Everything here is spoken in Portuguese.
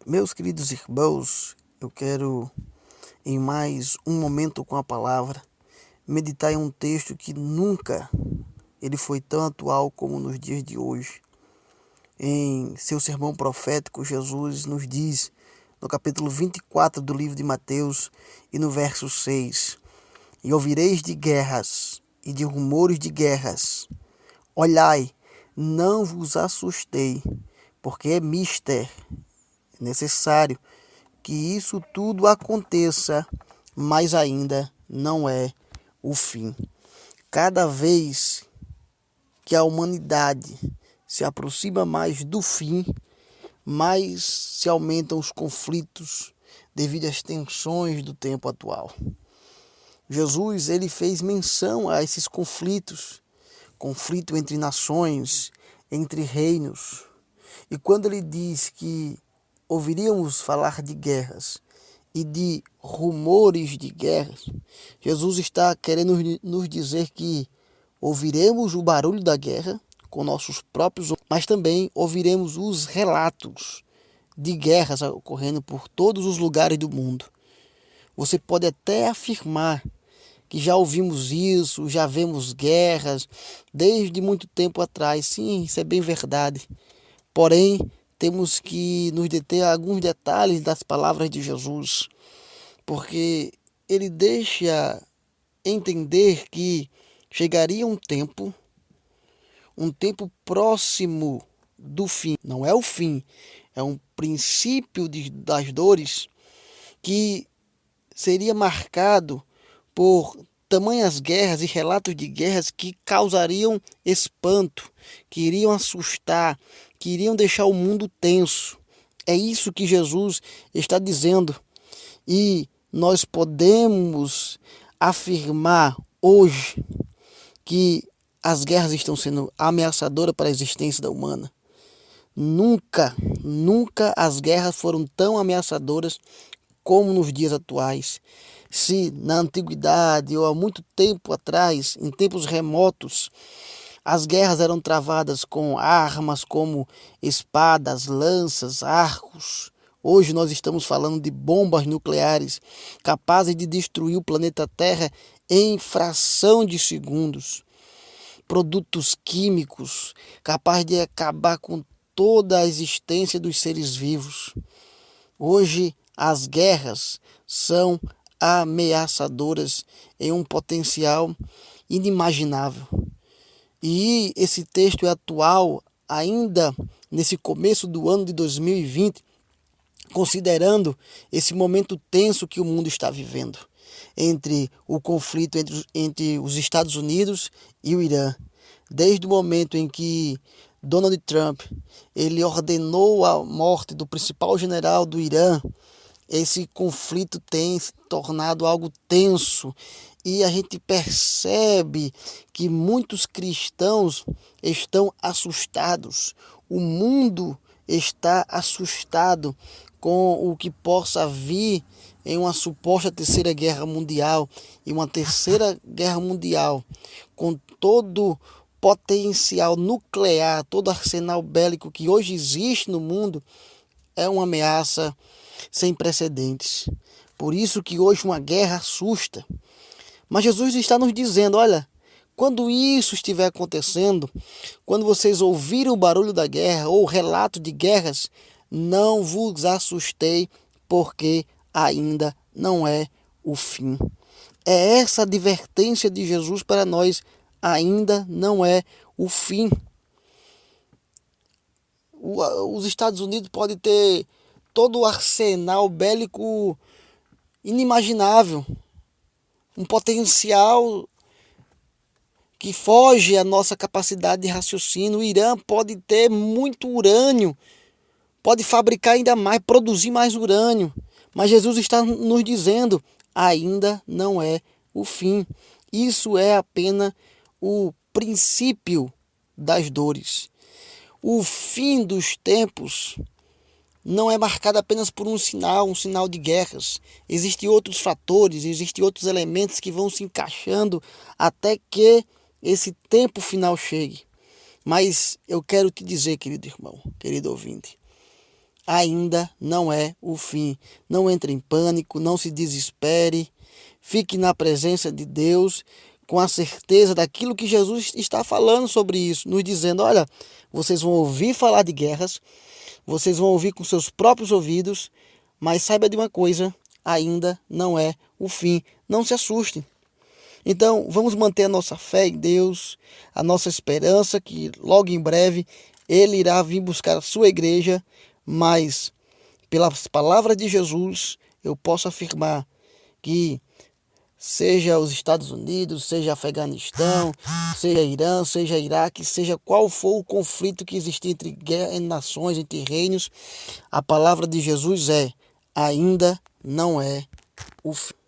Meus queridos irmãos, eu quero, em mais um momento com a palavra, meditar em um texto que nunca ele foi tão atual como nos dias de hoje. Em seu sermão profético, Jesus nos diz, no capítulo 24 do livro de Mateus e no verso 6, E ouvireis de guerras e de rumores de guerras. Olhai, não vos assustei, porque é necessário que isso tudo aconteça, mas ainda não é o fim. Cada vez que a humanidade se aproxima mais do fim, mais se aumentam os conflitos devido às tensões do tempo atual. Jesus, ele fez menção a esses conflitos, conflito entre nações, entre reinos. E quando ele diz que ouviríamos falar de guerras e de rumores de guerras, Jesus está querendo nos dizer que ouviremos o barulho da guerra com nossos próprios, mas também ouviremos os relatos de guerras ocorrendo por todos os lugares do mundo. Você pode até afirmar que já ouvimos isso, já vemos guerras desde muito tempo atrás. Sim, isso é bem verdade. Porém, temos que nos deter a alguns detalhes das palavras de Jesus, porque ele deixa entender que chegaria um tempo próximo do fim. Não é o fim, é um princípio das dores que seria marcado por tamanhas guerras e relatos de guerras que causariam espanto, que iriam assustar, que iriam deixar o mundo tenso. É isso que Jesus está dizendo. E nós podemos afirmar hoje que as guerras estão sendo ameaçadoras para a existência da humana. Nunca as guerras foram tão ameaçadoras como nos dias atuais. Se na antiguidade ou há muito tempo atrás, em tempos remotos, as guerras eram travadas com armas como espadas, lanças, arcos. Hoje nós estamos falando de bombas nucleares capazes de destruir o planeta Terra em fração de segundos. Produtos químicos capazes de acabar com toda a existência dos seres vivos. Hoje as guerras são ameaçadoras em um potencial inimaginável. E esse texto é atual ainda nesse começo do ano de 2020, considerando esse momento tenso que o mundo está vivendo, entre o conflito entre os Estados Unidos e o Irã. Desde o momento em que Donald Trump ele ordenou a morte do principal general do Irã, esse conflito tem se tornado algo tenso e a gente percebe que muitos cristãos estão assustados. O mundo está assustado com o que possa vir em uma suposta terceira guerra mundial e uma terceira guerra mundial com todo potencial nuclear, todo arsenal bélico que hoje existe no mundo é uma ameaça sem precedentes. Por isso que hoje uma guerra assusta. Mas Jesus está nos dizendo, olha, quando isso estiver acontecendo, quando vocês ouvirem o barulho da guerra ou o relato de guerras, não vos assustei, porque ainda não é o fim. É essa advertência de Jesus para nós, ainda não é o fim. Os Estados Unidos podem ter todo o arsenal bélico inimaginável, um potencial que foge à nossa capacidade de raciocínio. O Irã pode ter muito urânio, pode fabricar ainda mais, produzir mais urânio, mas Jesus está nos dizendo, ainda não é o fim. Isso é apenas o princípio das dores. O fim dos tempos não é marcado apenas por um sinal de guerras. Existem outros fatores, existem outros elementos que vão se encaixando até que esse tempo final chegue. Mas eu quero te dizer, querido irmão, querido ouvinte, ainda não é o fim. Não entre em pânico, não se desespere. Fique na presença de Deus com a certeza daquilo que Jesus está falando sobre isso, nos dizendo: olha, vocês vão ouvir falar de guerras, vocês vão ouvir com seus próprios ouvidos, mas saiba de uma coisa, ainda não é o fim. Não se assuste. Então, vamos manter a nossa fé em Deus, a nossa esperança que logo em breve Ele irá vir buscar a sua igreja, mas pelas palavras de Jesus, eu posso afirmar que seja os Estados Unidos, seja Afeganistão, seja Irã, seja Iraque, seja qual for o conflito que existir entre nações, entre reinos, a palavra de Jesus é: ainda não é o fim.